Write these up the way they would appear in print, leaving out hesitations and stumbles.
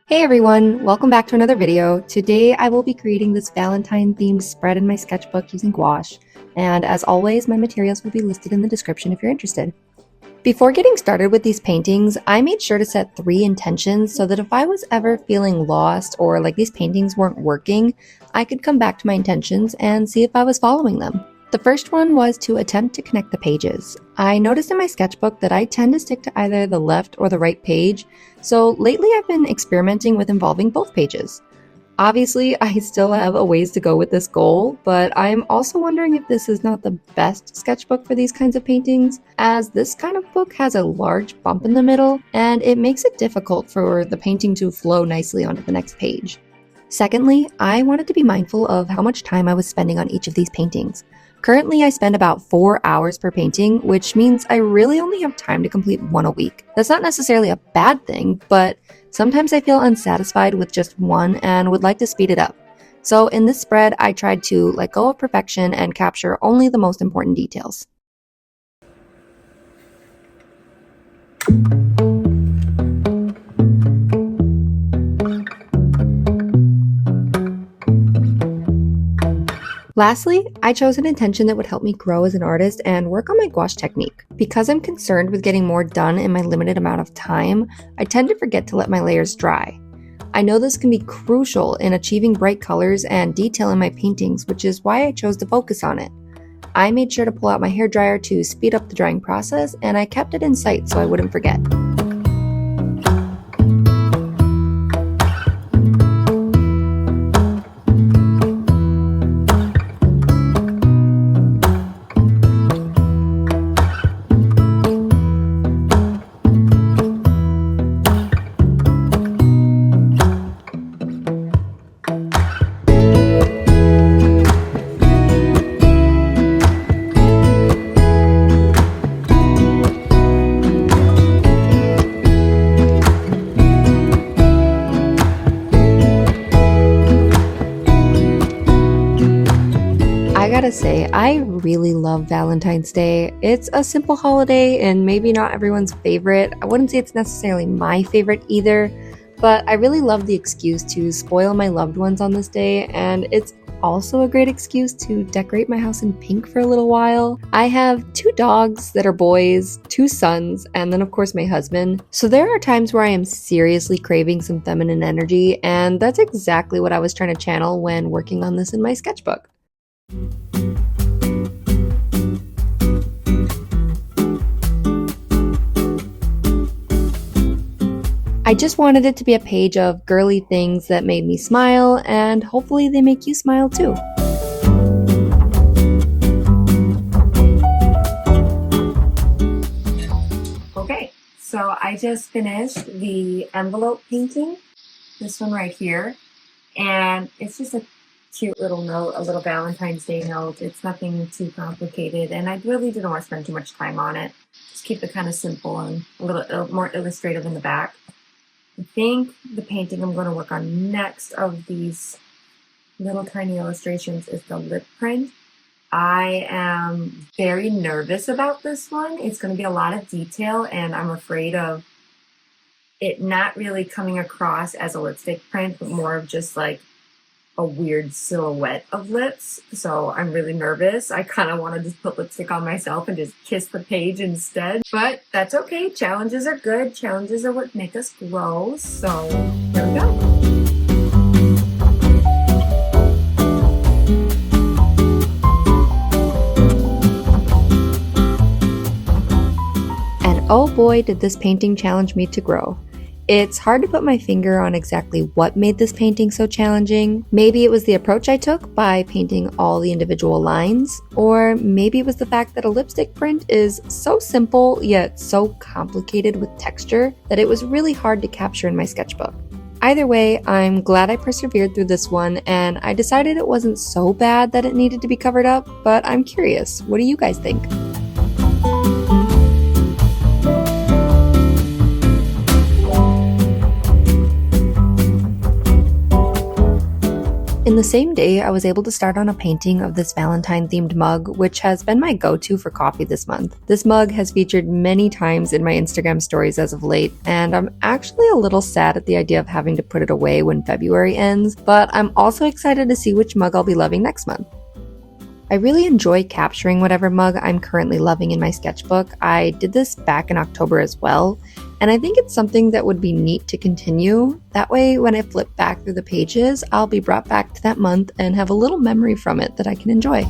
Hey everyone, welcome back to another video. Today I will be creating this Valentine themed spread in my sketchbook using gouache, and as always my materials will be listed in the description if you're interested. Before getting started with these paintings, I made sure to set 3 intentions so that if I was ever feeling lost or like these paintings weren't working, I could come back to my intentions and see if I was following them. The first one was to attempt to connect the pages. I noticed in my sketchbook that I tend to stick to either the left or the right page, so lately I've been experimenting with involving both pages. Obviously, I still have a ways to go with this goal, but I'm also wondering if this is not the best sketchbook for these kinds of paintings, as this kind of book has a large bump in the middle, and it makes it difficult for the painting to flow nicely onto the next page. Secondly, I wanted to be mindful of how much time I was spending on each of these paintings. Currently, I spend about 4 hours per painting, which means I really only have time to complete one a week. That's not necessarily a bad thing, but sometimes I feel unsatisfied with just one and would like to speed it up. So in this spread, I tried to let go of perfection and capture only the most important details. Lastly, I chose an intention that would help me grow as an artist and work on my gouache technique. Because I'm concerned with getting more done in my limited amount of time, I tend to forget to let my layers dry. I know this can be crucial in achieving bright colors and detail in my paintings, which is why I chose to focus on it. I made sure to pull out my hairdryer to speed up the drying process, and I kept it in sight so I wouldn't forget. I gotta say, I really love Valentine's Day. It's a simple holiday and maybe not everyone's favorite. I wouldn't say it's necessarily my favorite either, but I really love the excuse to spoil my loved ones on this day, and it's also a great excuse to decorate my house in pink for a little while. I have 2 dogs that are boys, 2 sons, and then of course my husband. So there are times where I am seriously craving some feminine energy, and that's exactly what I was trying to channel when working on this in my sketchbook. I just wanted it to be a page of girly things that made me smile, and hopefully they make you smile too. Okay, so I just finished the envelope painting, this one right here, and it's just a cute little note, a little Valentine's Day note. It's nothing too complicated, and I really didn't want to spend too much time on it. Just keep it kind of simple and a little more illustrative in the back. I think the painting I'm going to work on next of these little tiny illustrations is the lip print. I am very nervous about this one. It's going to be a lot of detail, and I'm afraid of it not really coming across as a lipstick print, but more of just like a weird silhouette of lips. So I'm really nervous. I kind of want to just put lipstick on myself and just kiss the page instead. But that's okay. Challenges are good. Challenges are what make us grow. So here we go. And oh boy, did this painting challenge me to grow. It's hard to put my finger on exactly what made this painting so challenging. Maybe it was the approach I took by painting all the individual lines, or maybe it was the fact that a lipstick print is so simple yet so complicated with texture that it was really hard to capture in my sketchbook. Either way, I'm glad I persevered through this one, and I decided it wasn't so bad that it needed to be covered up, but I'm curious, what do you guys think? In the same day, I was able to start on a painting of this Valentine themed mug, which has been my go-to for coffee this month. This mug has featured many times in my Instagram stories as of late, and I'm actually a little sad at the idea of having to put it away when February ends, but I'm also excited to see which mug I'll be loving next month. I really enjoy capturing whatever mug I'm currently loving in my sketchbook. I did this back in October as well, and I think it's something that would be neat to continue. That way, when I flip back through the pages, I'll be brought back to that month and have a little memory from it that I can enjoy.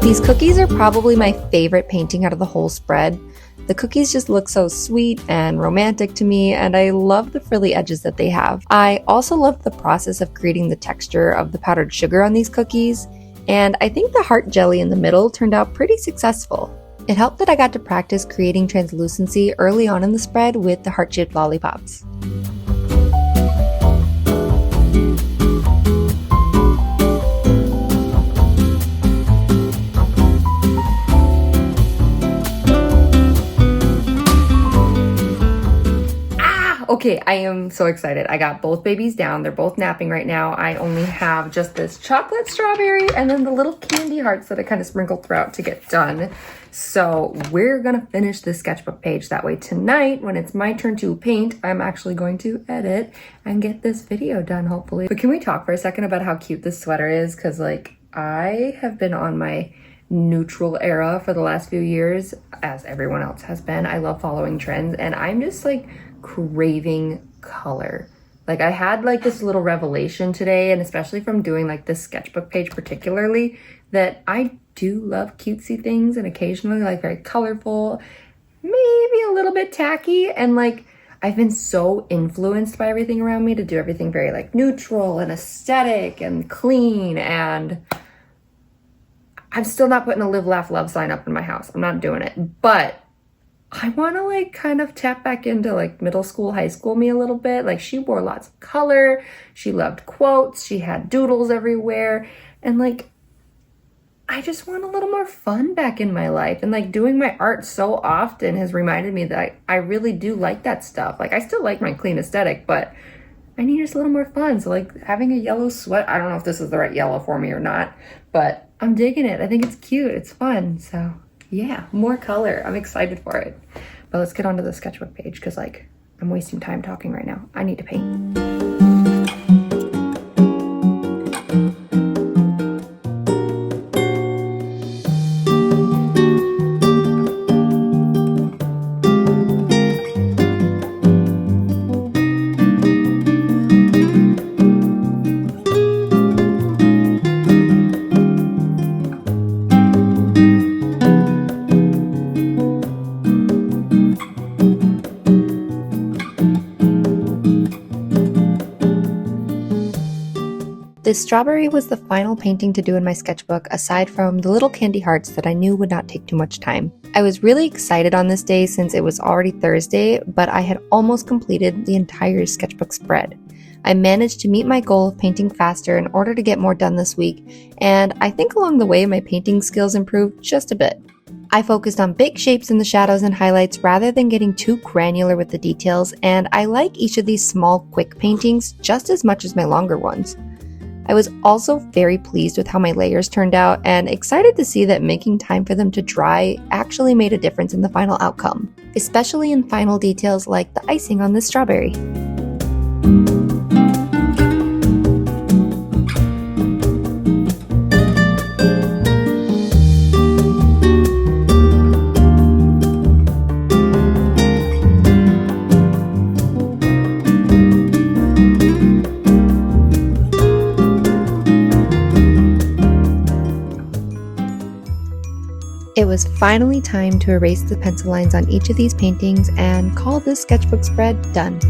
These cookies are probably my favorite painting out of the whole spread. The cookies just look so sweet and romantic to me, and I love the frilly edges that they have. I also love the process of creating the texture of the powdered sugar on these cookies, and I think the heart jelly in the middle turned out pretty successful. It helped that I got to practice creating translucency early on in the spread with the heart-shaped lollipops. Okay, I am so excited. I got both babies down. They're both napping right now. I only have just this chocolate strawberry and then the little candy hearts that I kind of sprinkled throughout to get done. So we're gonna finish this sketchbook page. That way tonight, when it's my turn to paint, I'm actually going to edit and get this video done, hopefully. But can we talk for a second about how cute this sweater is? Because like, I have been on my neutral era for the last few years, as everyone else has been. I love following trends, and I'm just like craving color. Like, I had like this little revelation today, and especially from doing like this sketchbook page particularly, that I do love cutesy things and occasionally like very colorful, maybe a little bit tacky, and like I've been so influenced by everything around me to do everything very like neutral and aesthetic and clean, and I'm still not putting a live, laugh, love sign up in my house. I'm not doing it, but I want to like kind of tap back into like middle school, high school me a little bit. Like, she wore lots of color. She loved quotes. She had doodles everywhere. And like, I just want a little more fun back in my life. And like, doing my art so often has reminded me that I really do like that stuff. Like, I still like my clean aesthetic, but I need just a little more fun. So like, having a yellow sweat, I don't know if this is the right yellow for me or not, but I'm digging it. I think it's cute. It's fun. So yeah, more color. I'm excited for it. But let's get onto the sketchbook page, because like, I'm wasting time talking right now. I need to paint. This strawberry was the final painting to do in my sketchbook, aside from the little candy hearts that I knew would not take too much time. I was really excited on this day since it was already Thursday, but I had almost completed the entire sketchbook spread. I managed to meet my goal of painting faster in order to get more done this week, and I think along the way my painting skills improved just a bit. I focused on big shapes in the shadows and highlights rather than getting too granular with the details, and I like each of these small, quick paintings just as much as my longer ones. I was also very pleased with how my layers turned out and excited to see that making time for them to dry actually made a difference in the final outcome, especially in final details like the icing on this strawberry. It was finally time to erase the pencil lines on each of these paintings and call this sketchbook spread done.